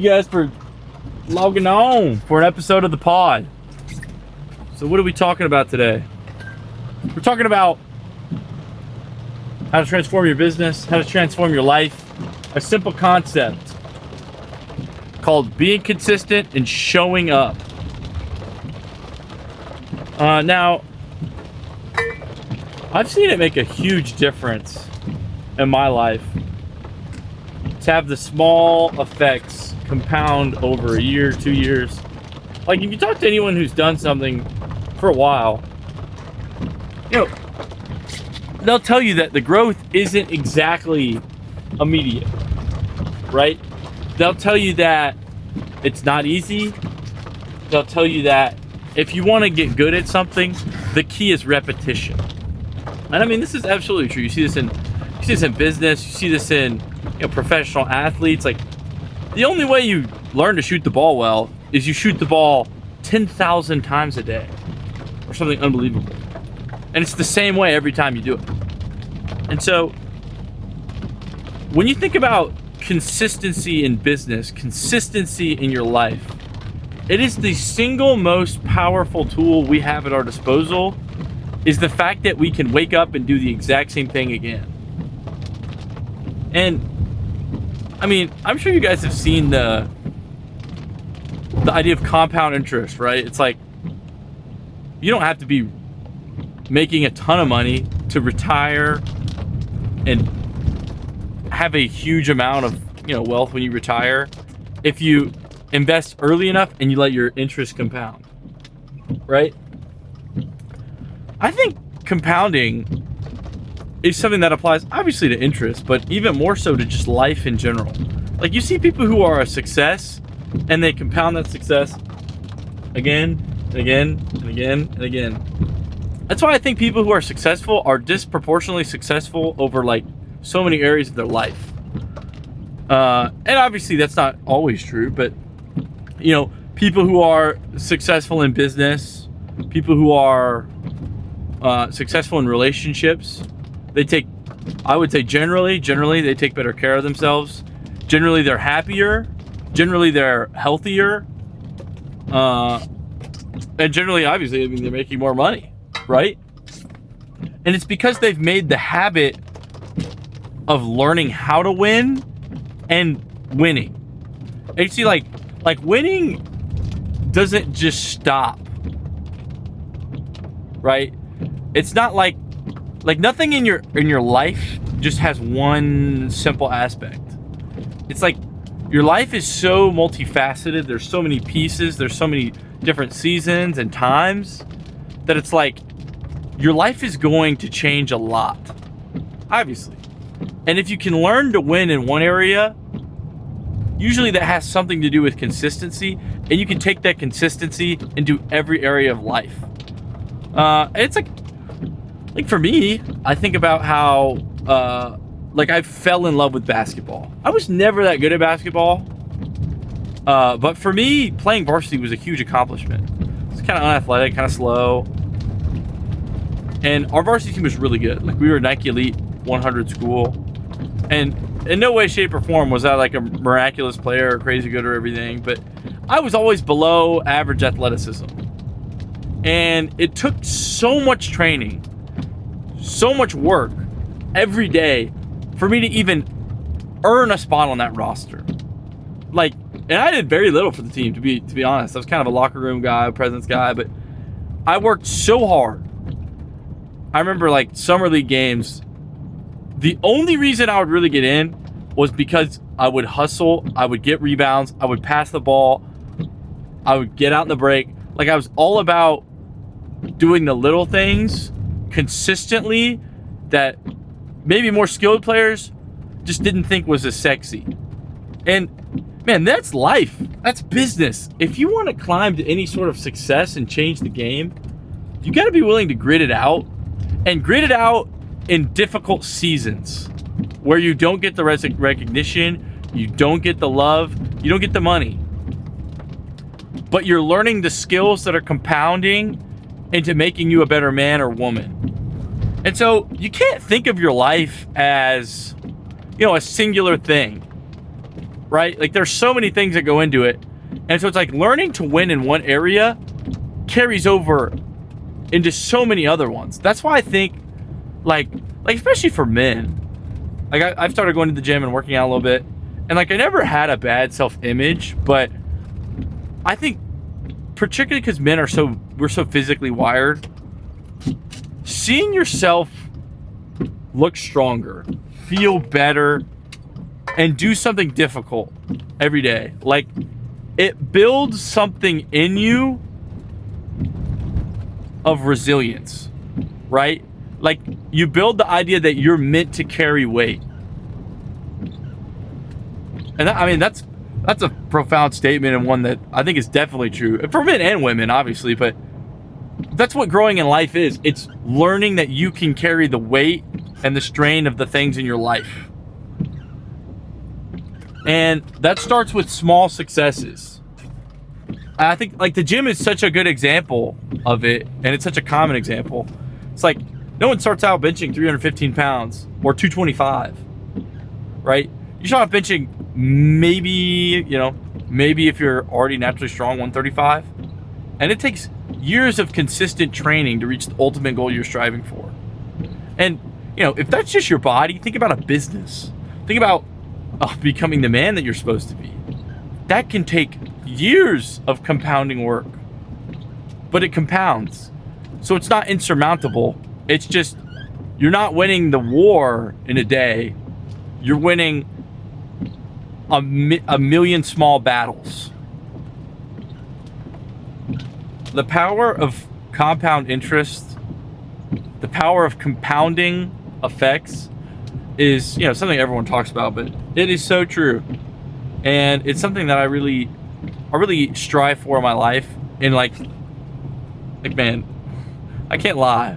You guys for logging on for an episode of the pod. So what are we talking about today? We're talking about how to transform your business, how to transform your life. A simple concept called being consistent and showing up. Now, I've seen it make a huge difference in my life to have the small effects compound over a year, 2 years. Like if you talk to anyone who's done something for a while, they'll tell you that the growth isn't exactly immediate, right? They'll tell you that it's not easy. They'll tell you that if you want to get good at something, the key is repetition. And I mean, this is absolutely true. You see this in business. You see this in professional athletes. Like the only way you learn to shoot the ball well is you shoot the ball 10,000 times a day or something unbelievable. And it's the same way every time you do it. And so when you think about consistency in business, consistency in your life, it is the single most powerful tool we have at our disposal, is the fact that we can wake up and do the exact same thing again. And I mean, I'm sure you guys have seen the idea of compound interest, right? It's like you don't have to be making a ton of money to retire and have a huge amount of wealth when you retire if you invest early enough and you let your interest compound, right? I think compounding is something that applies obviously to interest, but even more so to just life in general. Like you see people who are a success and they compound that success again and again and again and again. That's why I think people who are successful are disproportionately successful over like so many areas of their life. And obviously that's not always true, but people who are successful in business, people who are successful in relationships, I would say generally they take better care of themselves. Generally they're happier. Generally they're healthier. And generally, obviously, they're making more money, right? And it's because they've made the habit of learning how to win and winning. And you see, like winning doesn't just stop, right? It's not like nothing in your life just has one simple aspect. It's like your life is so multifaceted. There's so many pieces. There's so many different seasons and times that it's like your life is going to change a lot, obviously. And if you can learn to win in one area, usually that has something to do with consistency, and you can take that consistency into every area of life. It's like for me, I think about how I fell in love with basketball. I was never that good at basketball, but for me, playing varsity was a huge accomplishment. It's kind of unathletic, kind of slow, and our varsity team was really good. Like we were a Nike Elite 100 school, and in no way, shape, or form was I like a miraculous player or crazy good or everything, but I was always below average athleticism. And it took so much training, so much work every day for me to even earn a spot on that roster. And I did very little for the team, to be honest. I was kind of a locker room guy, presence guy, but I worked so hard. I remember summer league games, the only reason I would really get in was because I would hustle, I would get rebounds, I would pass the ball, I would get out in the break. I was all about doing the little things consistently that maybe more skilled players just didn't think was as sexy. And man, that's life. That's business. If you want to climb to any sort of success and change the game, you got to be willing to grit it out, and grit it out in difficult seasons where you don't get the recognition, you don't get the love, you don't get the money. But you're learning the skills that are compounding into making you a better man or woman. And so you can't think of your life as, a singular thing. right? Like there's so many things that go into it. And so it's like learning to win in one area carries over into so many other ones. That's why I think like especially for men, like I've started going to the gym and working out a little bit, and like I never had a bad self-image, but I think particularly because men we're so physically wired, seeing yourself look stronger, feel better, and do something difficult every day, like it builds something in you of resilience, right? Like you build the idea that you're meant to carry weight. And that's a profound statement, and one that I think is definitely true for men and women, obviously, but that's what growing in life is. It's learning that you can carry the weight and the strain of the things in your life. And that starts with small successes. I think like the gym is such a good example of it, and it's such a common example. It's like no one starts out benching 315 pounds or 225, right? You start out benching maybe if you're already naturally strong, 135. And it takes years of consistent training to reach the ultimate goal you're striving for. And, if that's just your body, think about a business. Think about becoming the man that you're supposed to be. That can take years of compounding work, but it compounds. So it's not insurmountable. It's just, you're not winning the war in a day. You're winning a million small battles. The power of compound interest, the power of compounding effects is, something everyone talks about, but it is so true. And it's something that I really strive for in my life. And like man, I can't lie.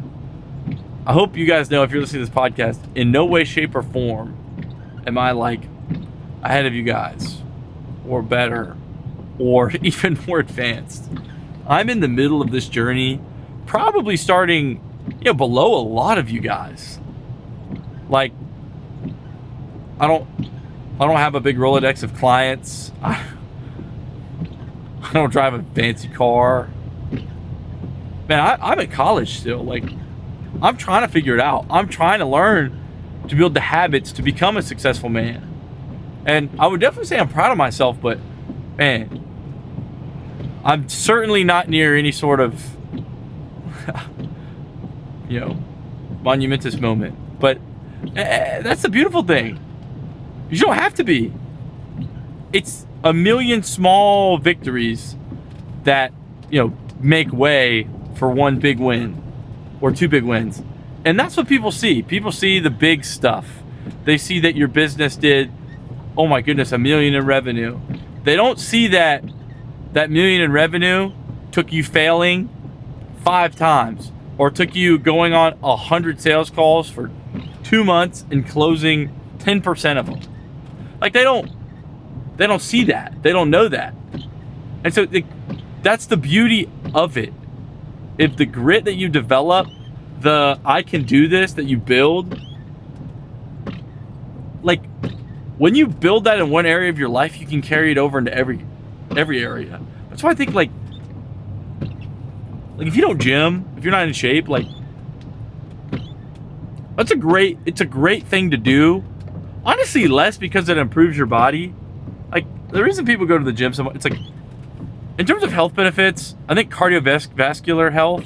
I hope you guys know, if you're listening to this podcast, in no way, shape, or form am I like ahead of you guys or better or even more advanced. I'm in the middle of this journey, probably starting, below a lot of you guys. Like, I don't have a big Rolodex of clients. I don't drive a fancy car. Man, I'm in college still. Like, I'm trying to figure it out. I'm trying to learn to build the habits to become a successful man. And I would definitely say I'm proud of myself, but man, I'm certainly not near any sort of, monumentous moment. But that's the beautiful thing. You don't have to be. It's a million small victories that, make way for one big win or two big wins. And that's what people see. People see the big stuff. They see that your business did, oh my goodness, $1 million in revenue. They don't see that $1 million in revenue took you failing 5 times, or took you going on 100 sales calls for 2 months and closing 10% of them. Like they don't see that. They don't know that. And so that's the beauty of it. If the grit that you develop, the I can do this that you build, like when you build that in one area of your life, you can carry it over into every area. That's why I think like if you don't gym, if you're not in shape, like it's a great thing to do. Honestly, less because it improves your body. Like the reason people go to the gym so much, it's like in terms of health benefits, I think cardiovascular health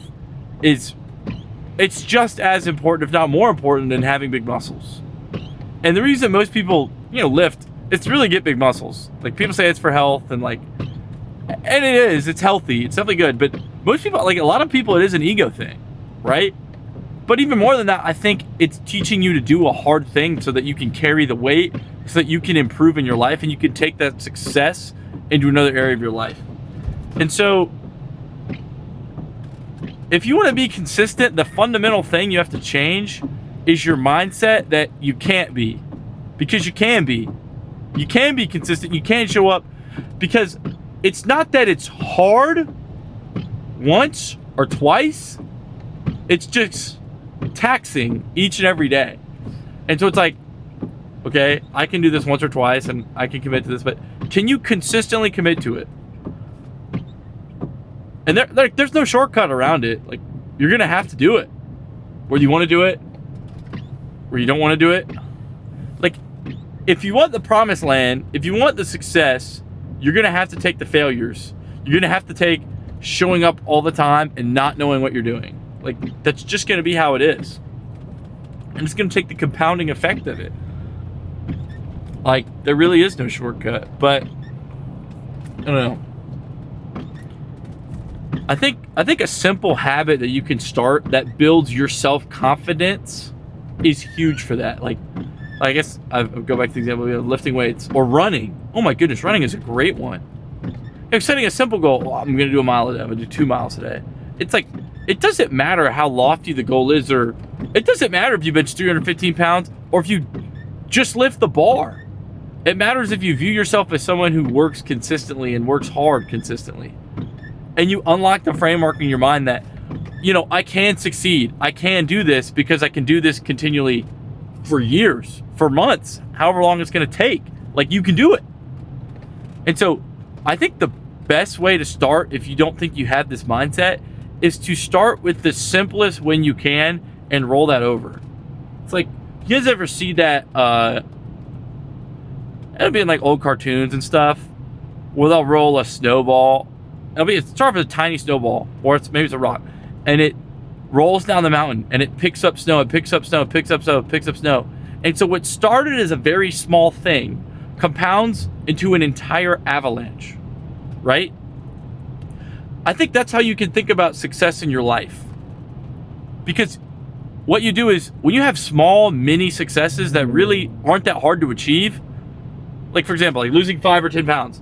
it's just as important, if not more important, than having big muscles. And the reason most people, lift, is to really get big muscles. Like people say it's for health and it is, it's healthy, it's definitely good. But most people, like a lot of people, it is an ego thing, right? But even more than that, I think it's teaching you to do a hard thing so that you can carry the weight, so that you can improve in your life and you can take that success into another area of your life. And so if you want to be consistent, the fundamental thing you have to change is your mindset that you can't be. Because you can be. You can be consistent. You can show up. Because it's not that it's hard once or twice. It's just taxing each and every day. And so it's like, Okay, I can do this once or twice and I can commit to this, but can you consistently commit to it? And there's no shortcut around it. Like, you're gonna have to do it, whether you want to do it or you don't want to do it. Like, if you want the promised land, if you want the success, you're gonna have to take the failures. You're gonna have to take showing up all the time and not knowing what you're doing. Like, that's just gonna be how it is, and it's gonna take the compounding effect of it. Like, there really is no shortcut. But I don't know. I think a simple habit that you can start that builds your self-confidence is huge for that. Like, I guess I'll go back to the example of lifting weights or running. Oh my goodness, running is a great one. Like, setting a simple goal. Well, I'm going to do a mile a day. I'm going to do 2 miles a day. It's like, it doesn't matter how lofty the goal is, or it doesn't matter if you bench 315 pounds or if you just lift the bar. It matters if you view yourself as someone who works consistently and works hard consistently. And you unlock the framework in your mind that, you know, I can succeed. I can do this because I can do this continually for years, for months, however long it's going to take. Like, you can do it. And so I think the best way to start, if you don't think you have this mindset, is to start with the simplest when you can and roll that over. It's like, you guys ever see that, it'll be in like old cartoons and stuff where they'll roll a snowball. It starts with a tiny snowball, or maybe it's a rock, and it rolls down the mountain and it picks up snow, it picks up snow, it picks up snow, it picks up snow. And so what started as a very small thing compounds into an entire avalanche, right? I think that's how you can think about success in your life. Because what you do is, when you have small mini successes that really aren't that hard to achieve, like, for example, like losing 5 or 10 pounds,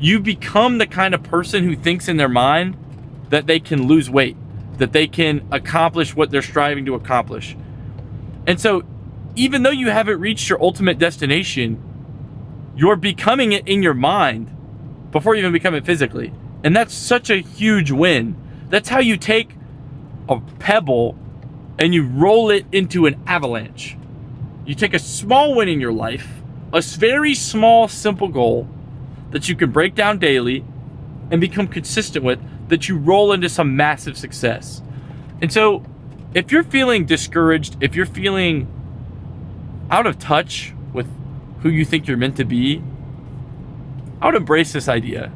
you become the kind of person who thinks in their mind that they can lose weight, that they can accomplish what they're striving to accomplish. And so even though you haven't reached your ultimate destination, you're becoming it in your mind before you even become it physically. And that's such a huge win. That's how you take a pebble and you roll it into an avalanche. You take a small win in your life, a very small, simple goal that you can break down daily and become consistent with, that you roll into some massive success. And so if you're feeling discouraged, if you're feeling out of touch with who you think you're meant to be, I would embrace this idea.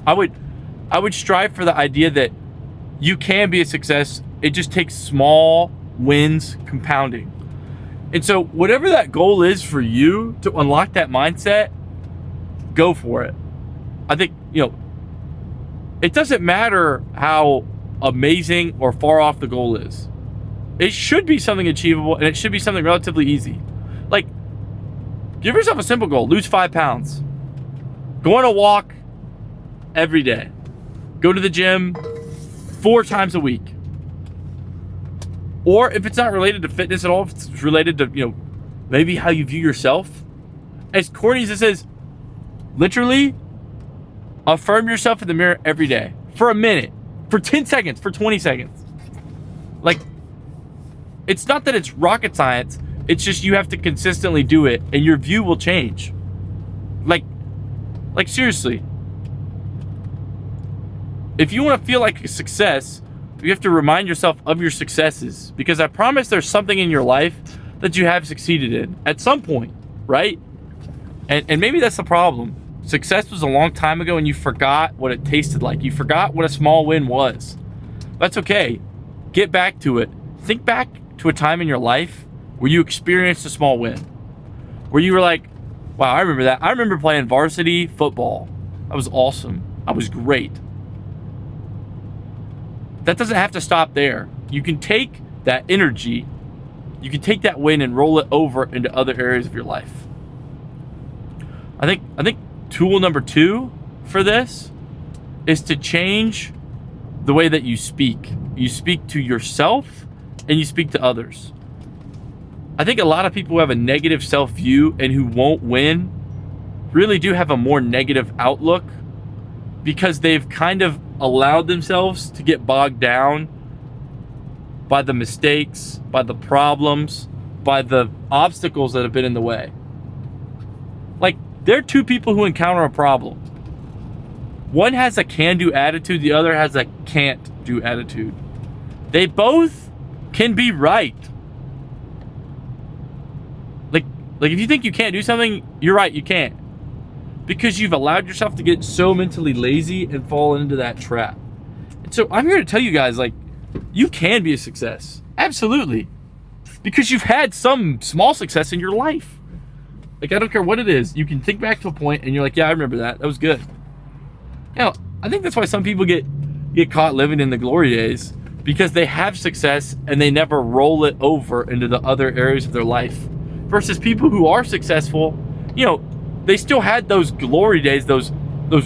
I would strive for the idea that you can be a success. It just takes small wins compounding. And so whatever that goal is for you to unlock that mindset, go for it. I think, you know, it doesn't matter how amazing or far off the goal is. It should be something achievable, and it should be something relatively easy. Like, give yourself a simple goal. Lose 5 pounds. Go on a walk every day. Go to the gym 4 times a week. Or if it's not related to fitness at all, if it's related to, you know, maybe how you view yourself, as corny as this is, literally affirm yourself in the mirror every day for a minute, for 10 seconds, for 20 seconds. Like, it's not that it's rocket science. It's just you have to consistently do it and your view will change. Like seriously. If you want to feel like a success, you have to remind yourself of your successes, because I promise there's something in your life that you have succeeded in at some point, right? And maybe that's the problem. Success was a long time ago and you forgot what it tasted like. You forgot what a small win was. That's okay. Get back to it. Think back to a time in your life where you experienced a small win, where you were like, wow, I remember that. I remember playing varsity football. That was awesome. I was great. That doesn't have to stop there. You can take that energy, you can take that win and roll it over into other areas of your life. I think tool number 2 for this is to change the way that you speak. You speak to yourself and you speak to others. I think a lot of people who have a negative self-view and who won't win really do have a more negative outlook, because they've kind of allowed themselves to get bogged down by the mistakes, by the problems, by the obstacles that have been in the way. Like, they're two people who encounter a problem. One has a can-do attitude, the other has a can't-do attitude. They both can be right. Like if you think you can't do something, you're right, you can't. Because you've allowed yourself to get so mentally lazy and fall into that trap. And so I'm here to tell you guys, like, you can be a success. Absolutely. Because you've had some small success in your life. Like, I don't care what it is. You can think back to a point and you're like, yeah, I remember that. That was good. You know, I think that's why some people get caught living in the glory days, because they have success and they never roll it over into the other areas of their life. Versus people who are successful, you know, they still had those glory days, those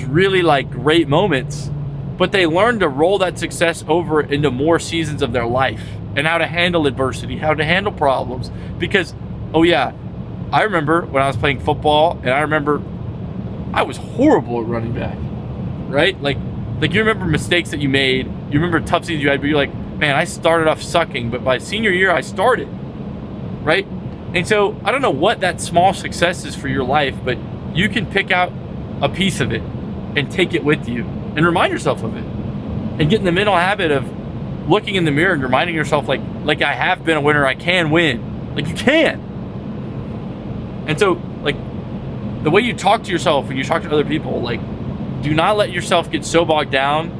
really like great moments, but they learned to roll that success over into more seasons of their life and how to handle adversity, how to handle problems. Because, oh yeah, I remember when I was playing football, and I remember I was horrible at running back, right? Like you remember mistakes that you made, you remember tough seasons you had, but you're like, man, I started off sucking, but by senior year I started, right? And so I don't know what that small success is for your life, but you can pick out a piece of it and take it with you and remind yourself of it, and get in the mental habit of looking in the mirror and reminding yourself, like I have been a winner, I can win. Like, you can. And so, like, the way you talk to yourself when you talk to other people, like, do not let yourself get so bogged down,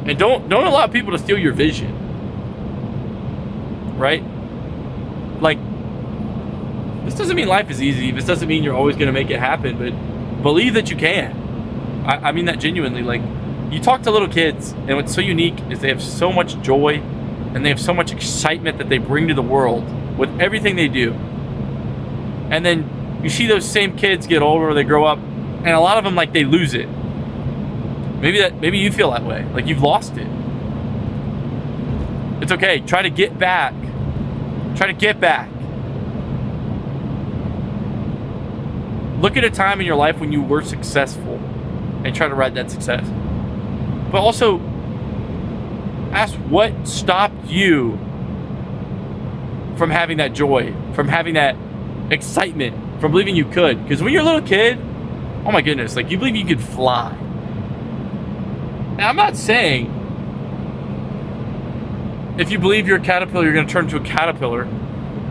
and don't allow people to steal your vision, right? Like, this doesn't mean life is easy. This doesn't mean you're always going to make it happen, but believe that you can. I mean that genuinely. Like, you talk to little kids, and what's so unique is they have so much joy and they have so much excitement that they bring to the world with everything they do. And then you see those same kids get older, they grow up, and a lot of them, like, they lose it. Maybe you feel that way, like you've lost it. It's okay. Try to get back. Try to get back. Look at a time in your life when you were successful and try to ride that success. But also ask what stopped you from having that joy, from having that excitement, from believing you could. Because when you're a little kid, oh my goodness, like, you believe you could fly. Now, I'm not saying if you believe you're a caterpillar, you're going to turn into a caterpillar.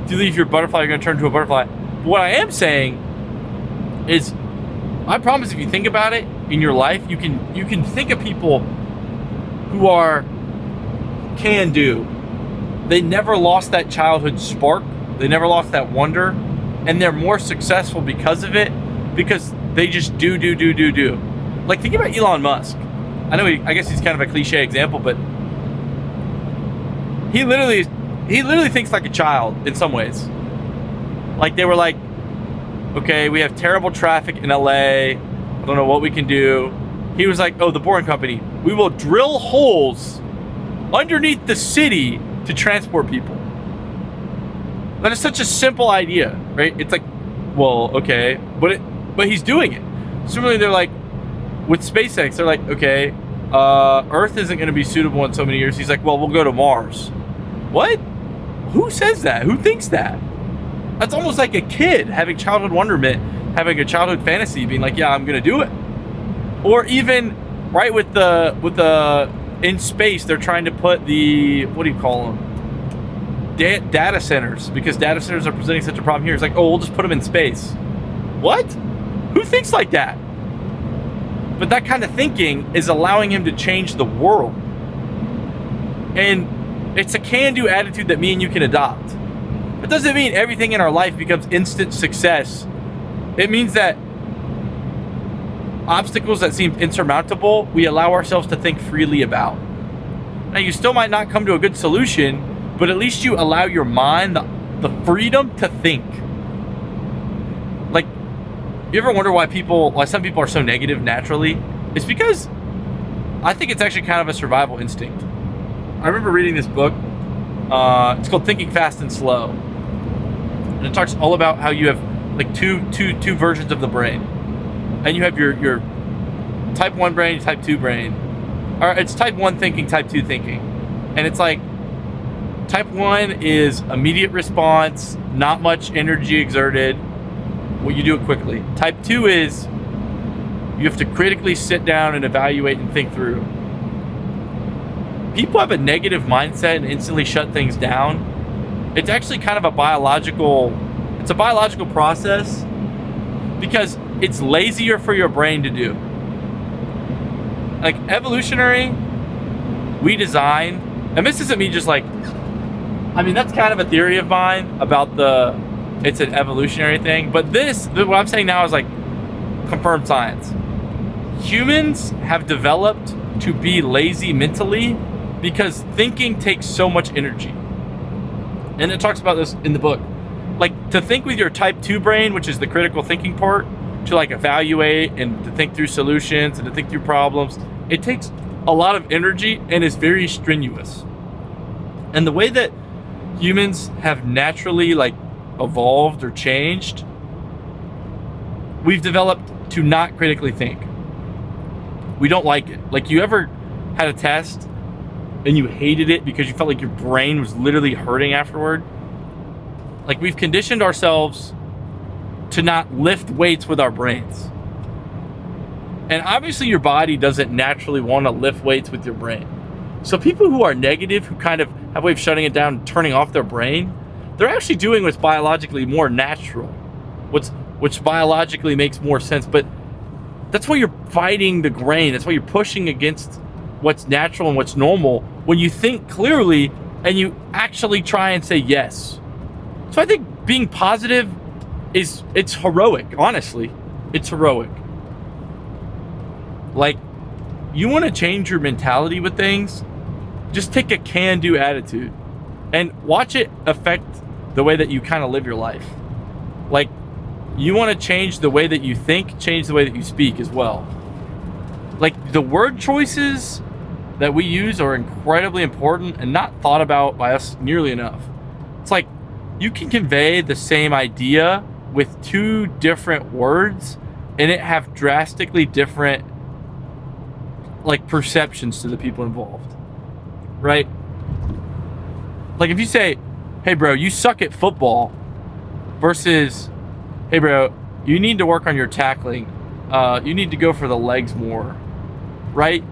If you believe you're a butterfly, you're going to turn into a butterfly. But what I am saying is, I promise, if you think about it in your life, you can think of people who are can do. They never lost that childhood spark. They never lost that wonder, and they're more successful because of it, because they just do. Like, think about Elon Musk. I know I guess he's kind of a cliche example, but he literally thinks like a child in some ways. Like, they were like, okay, we have terrible traffic in LA. I don't know what we can do. He was like, oh, the Boring Company. We will drill holes underneath the city to transport people. That is such a simple idea, right? It's like, well, okay, but he's doing it. Similarly, they're like, with SpaceX, they're like, okay, Earth isn't going to be suitable in so many years. He's like, well, we'll go to Mars. What? Who says that? Who thinks that? That's almost like a kid having childhood wonderment, having a childhood fantasy, being like, yeah, I'm going to do it. Or even, right, with the in space, they're trying to put the, what do you call them? Data centers, because data centers are presenting such a problem here. It's like, oh, we'll just put them in space. What? Who thinks like that? But that kind of thinking is allowing him to change the world. And it's a can-do attitude that me and you can adopt. It doesn't mean everything in our life becomes instant success. It means that obstacles that seem insurmountable, we allow ourselves to think freely about. Now, you still might not come to a good solution, but at least you allow your mind the freedom to think. Like, you ever wonder why some people are so negative naturally? It's because I think it's actually kind of a survival instinct. I remember reading this book. It's called Thinking Fast and Slow. And it talks all about how you have like two versions of the brain. And you have your type 1 brain, type 2 brain. Or it's type 1 thinking, type 2 thinking. And it's like, Type 1 is immediate response, not much energy exerted. Well, you do it quickly. Type 2 is you have to critically sit down and evaluate and think through. People have a negative mindset and instantly shut things down. It's actually kind of a biological process because it's lazier for your brain to do. Like evolutionary, we design, and this isn't me just like, I mean, that's kind of a theory of mine about it's an evolutionary thing, but what I'm saying now is like confirmed science. Humans have developed to be lazy mentally because thinking takes so much energy. And it talks about this in the book. Like to think with your type 2 brain, which is the critical thinking part, to like evaluate and to think through solutions and to think through problems, it takes a lot of energy and is very strenuous. And the way that humans have naturally like evolved or changed, we've developed to not critically think. We don't like it. Like you ever had a test and you hated it because you felt like your brain was literally hurting afterward? Like we've conditioned ourselves to not lift weights with our brains. And obviously your body doesn't naturally want to lift weights with your brain. So people who are negative, who kind of have a way of shutting it down and turning off their brain, they're actually doing what's biologically more natural, which biologically makes more sense. But that's why you're fighting the grain. That's why you're pushing against what's natural and what's normal when you think clearly and you actually try and say yes. So I think being positive it's heroic, honestly. It's heroic. Like, you want to change your mentality with things, just take a can-do attitude and watch it affect the way that you kind of live your life. Like, you want to change the way that you think, change the way that you speak as well. Like, the word choices that we use are incredibly important and not thought about by us nearly enough. It's like, you can convey the same idea with two different words and it have drastically different like perceptions to the people involved, right? Like if you say, hey bro, you suck at football, versus, hey bro, you need to work on your tackling, you need to go for the legs more, right?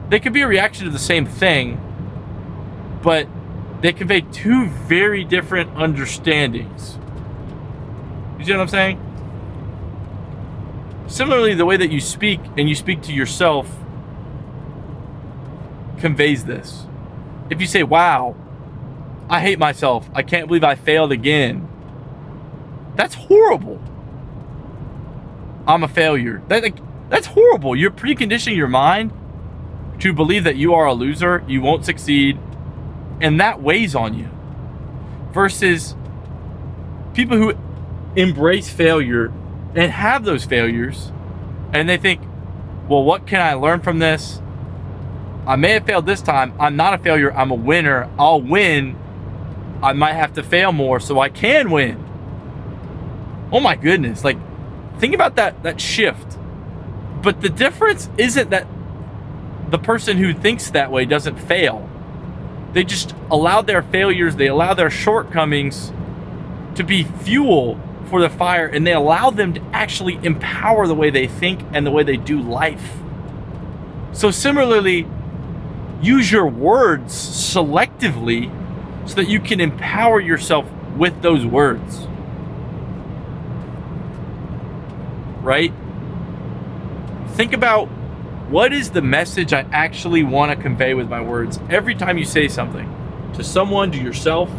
They could be a reaction to the same thing, but they convey two very different understandings. You see what I'm saying? Similarly, the way that you speak and you speak to yourself conveys this. If you say, wow, I hate myself, I can't believe I failed again, that's horrible. I'm a failure. That's horrible. You're preconditioning your mind to believe that you are a loser, you won't succeed, and that weighs on you. Versus people who embrace failure and have those failures, and they think, well, what can I learn from this? I may have failed this time. I'm not a failure. I'm a winner. I'll win. I might have to fail more so I can win. Oh my goodness. Like, think about that shift. But the difference isn't that the person who thinks that way doesn't fail. They just allow their failures, they allow their shortcomings to be fuel for the fire, and they allow them to actually empower the way they think and the way they do life. So similarly, use your words selectively so that you can empower yourself with those words. Right? Think about, what is the message I actually want to convey with my words every time you say something to someone, to yourself?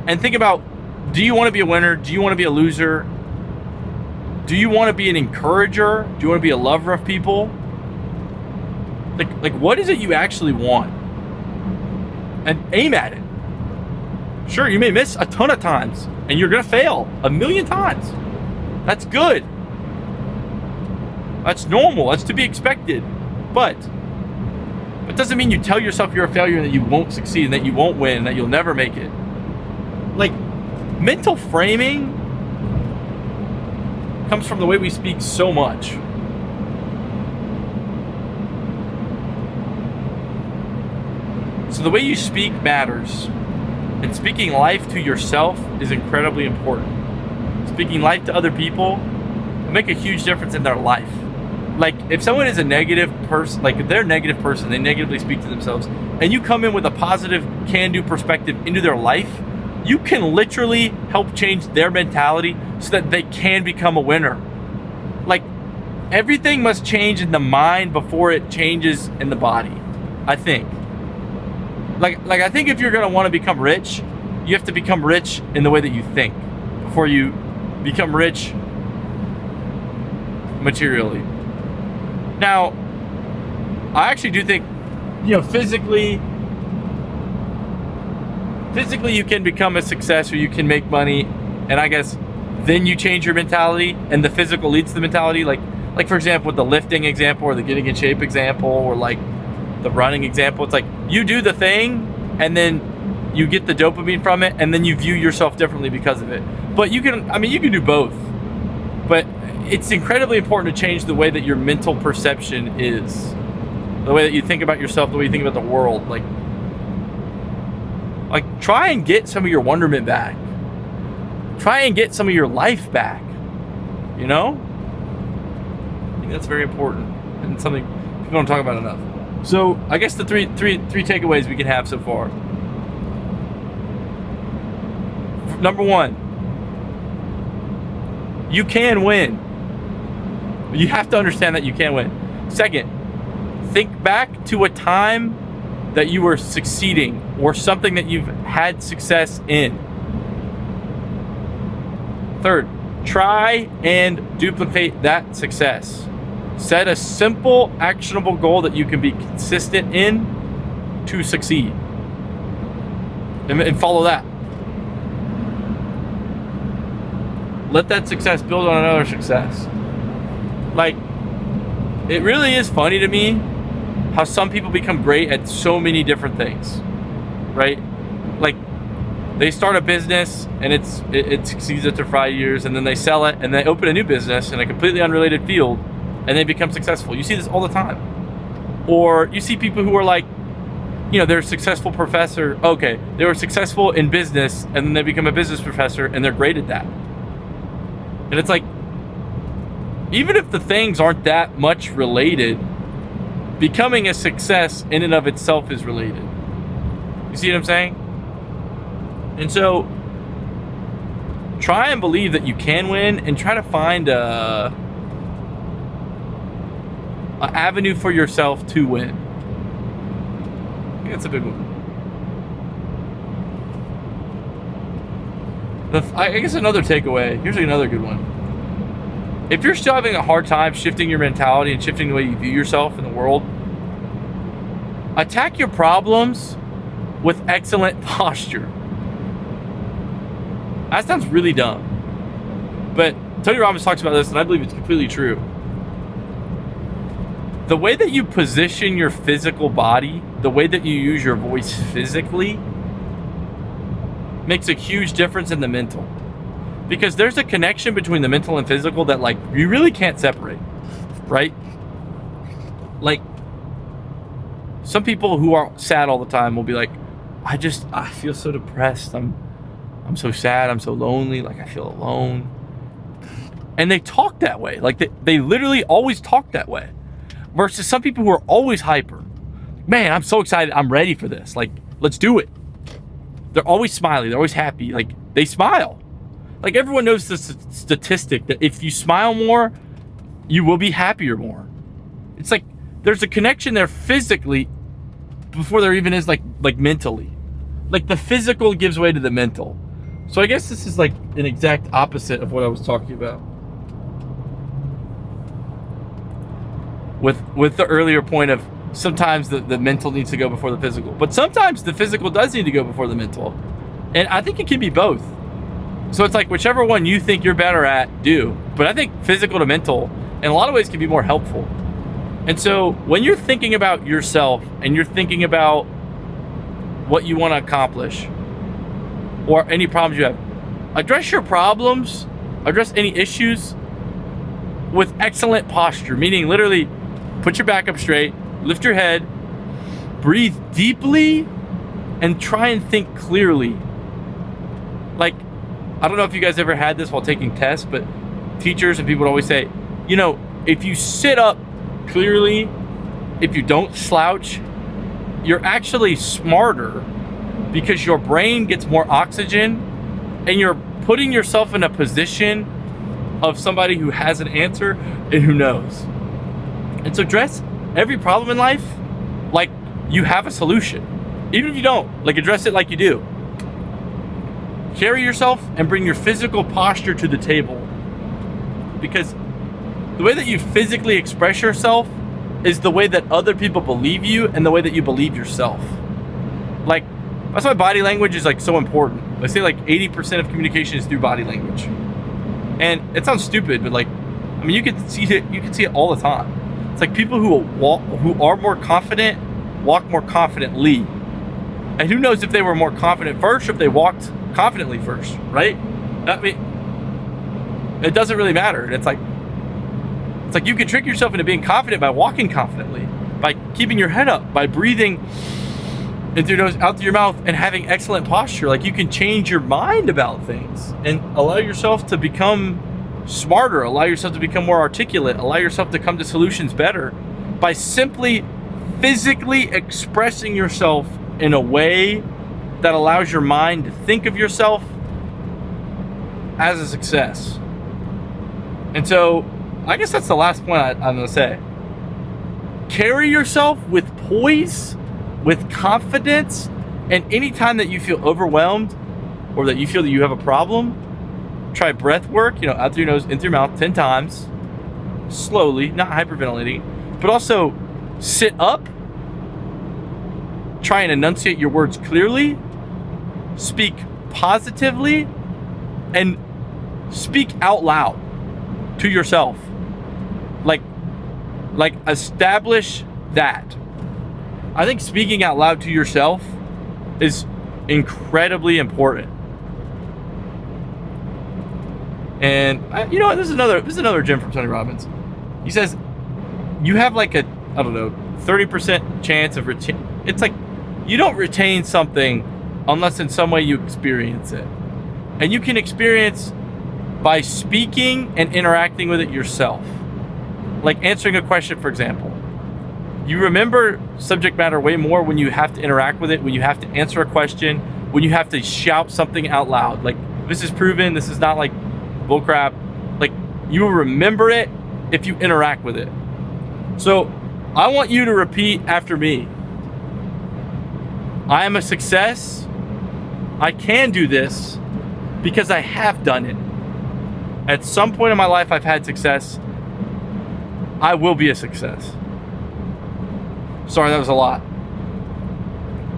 And think about, do you want to be a winner? Do you want to be a loser? Do you want to be an encourager? Do you want to be a lover of people? Like what is it you actually want? And aim at it. Sure, you may miss a ton of times and you're going to fail 1,000,000 times. That's good. That's normal. That's to be expected. But it doesn't mean you tell yourself you're a failure and that you won't succeed and that you won't win and that you'll never make it. Like, mental framing comes from the way we speak so much. So the way you speak matters. And speaking life to yourself is incredibly important. Speaking life to other people will make a huge difference in their life. Like, if someone is a negative person, like if they're a negative person, they negatively speak to themselves, and you come in with a positive can-do perspective into their life, you can literally help change their mentality so that they can become a winner. Like, everything must change in the mind before it changes in the body, I think. Like I think if you're gonna want to become rich, you have to become rich in the way that you think before you become rich materially. Now, I actually do think, physically you can become a success, or you can make money, and I guess then you change your mentality, and the physical leads to the mentality. Like for example, with the lifting example, or the getting in shape example, or like the running example, it's like you do the thing, and then you get the dopamine from it, and then you view yourself differently because of it. But you can do both. But it's incredibly important to change the way that your mental perception is, the way that you think about yourself, the way you think about the world. Like try and get some of your wonderment back. Try and get some of your life back. I think that's very important, and something people don't talk about enough. So I guess the three takeaways we can have so far. Number one, you can win. You have to understand that you can win. Second, think back to a time that you were succeeding, or something that you've had success in. Third, try and duplicate that success. Set a simple, actionable goal that you can be consistent in to succeed. And follow that. Let that success build on another success. Like, it really is funny to me how some people become great at so many different things, right? Like, they start a business and it succeeds after 5 years, and then they sell it and they open a new business in a completely unrelated field, and they become successful. You see this all the time. Or you see people who are like, they're a successful professor. Okay, they were successful in business, and then they become a business professor, and they're great at that. And it's like, even if the things aren't that much related, becoming a success in and of itself is related. You see what I'm saying? And so, try and believe that you can win, and try to find a avenue for yourself to win. I think that's a big one. I guess another takeaway, here's another good one. If you're still having a hard time shifting your mentality and shifting the way you view yourself in the world, attack your problems with excellent posture. That sounds really dumb, but Tony Robbins talks about this, and I believe it's completely true. The way that you position your physical body, the way that you use your voice physically, makes a huge difference in the mental. Because there's a connection between the mental and physical that, like, you really can't separate, right? Like, some people who are sad all the time will be like, I feel so depressed. I'm so sad. I'm so lonely. Like, I feel alone. And they talk that way. Like, they literally always talk that way. Versus some people who are always hyper. Man, I'm so excited. I'm ready for this. Like, let's do it. They're always smiley. They're always happy. Like, they smile. Like, everyone knows this statistic that if you smile more, you will be happier more. It's like there's a connection there physically before there even is like mentally. Like, the physical gives way to the mental. So I guess this is like an exact opposite of what I was talking about. With the earlier point of sometimes the mental needs to go before the physical. But sometimes the physical does need to go before the mental. And I think it can be both. So it's like whichever one you think you're better at, do. But I think physical to mental in a lot of ways can be more helpful. And so when you're thinking about yourself and you're thinking about what you want to accomplish or any problems you have, address your problems, address any issues with excellent posture, meaning literally put your back up straight, lift your head, breathe deeply, and try and think clearly. Like, I don't know if you guys ever had this while taking tests, but teachers and people would always say, you know, if you sit up clearly, if you don't slouch, you're actually smarter because your brain gets more oxygen and you're putting yourself in a position of somebody who has an answer and who knows. And so address every problem in life like you have a solution. Even if you don't, like, address it like you do. Carry yourself and bring your physical posture to the table. Because the way that you physically express yourself is the way that other people believe you and the way that you believe yourself. Like, that's why body language is like so important. I say like 80% of communication is through body language. And it sounds stupid, but like, I mean, you can see it all the time. It's like people who are more confident walk more confidently. And who knows if they were more confident first or if they walked confidently first, right? I mean, it doesn't really matter. It's like you can trick yourself into being confident by walking confidently, by keeping your head up, by breathing in through your nose, out through your mouth, and having excellent posture. Like, you can change your mind about things and allow yourself to become smarter, allow yourself to become more articulate, allow yourself to come to solutions better by simply physically expressing yourself in a way that allows your mind to think of yourself as a success. And so I guess that's the last point I'm going to say. Carry yourself with poise, with confidence, and anytime that you feel overwhelmed or that you feel that you have a problem, try breath work, out through your nose, in through your mouth 10 times, slowly, not hyperventilating, but also sit up, try and enunciate your words clearly, speak positively, and speak out loud to yourself. Like establish that. I think speaking out loud to yourself is incredibly important. And you know what? This is another gem from Tony Robbins. He says you have like a 30% chance of it's like you don't retain something unless in some way you experience it. And you can experience by speaking and interacting with it yourself. Like answering a question, for example. You remember subject matter way more when you have to interact with it, when you have to answer a question, when you have to shout something out loud. Like, this is proven, this is not like bullcrap. Like, you will remember it if you interact with it. So I want you to repeat after me. I am a success. I can do this because I have done it. At some point in my life, I've had success. I will be a success. Sorry, that was a lot.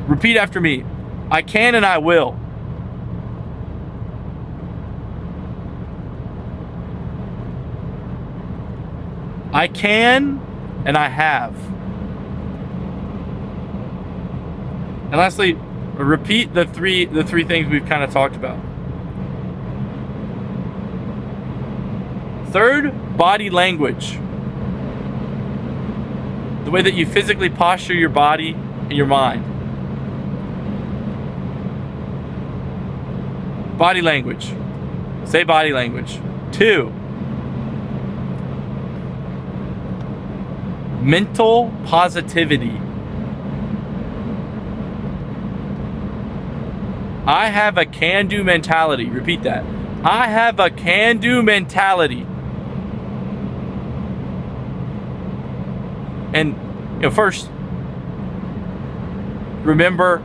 Repeat after me. I can and I will. I can and I have. And lastly, repeat the three things we've kind of talked about. Third, body language. The way that you physically posture your body and your mind. Body language. Say body language. 2, mental positivity. I have a can-do mentality. Repeat that. I have a can-do mentality. And, first, remember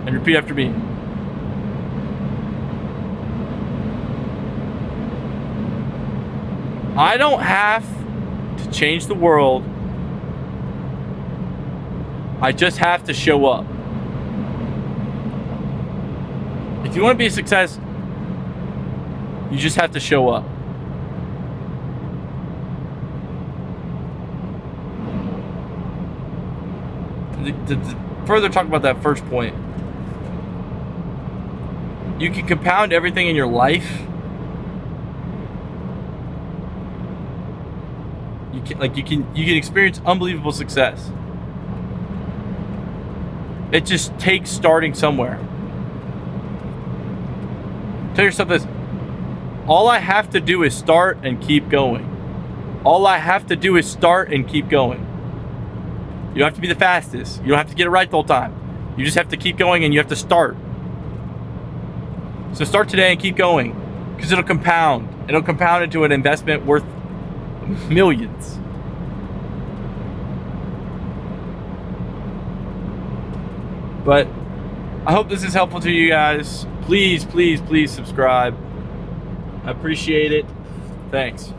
and repeat after me. I don't have to change the world. I just have to show up. If you want to be a success, you just have to show up. To further talk about that first point, you can compound everything in your life. You can experience unbelievable success It just takes starting somewhere. Tell yourself this. All I have to do is start and keep going. All I have to do is start and keep going. You don't have to be the fastest. You don't have to get it right the whole time. You just have to keep going and you have to start. So start today and keep going, because it'll compound. It'll compound into an investment worth millions. But I hope this is helpful to you guys. Please, please, please subscribe. I appreciate it. Thanks.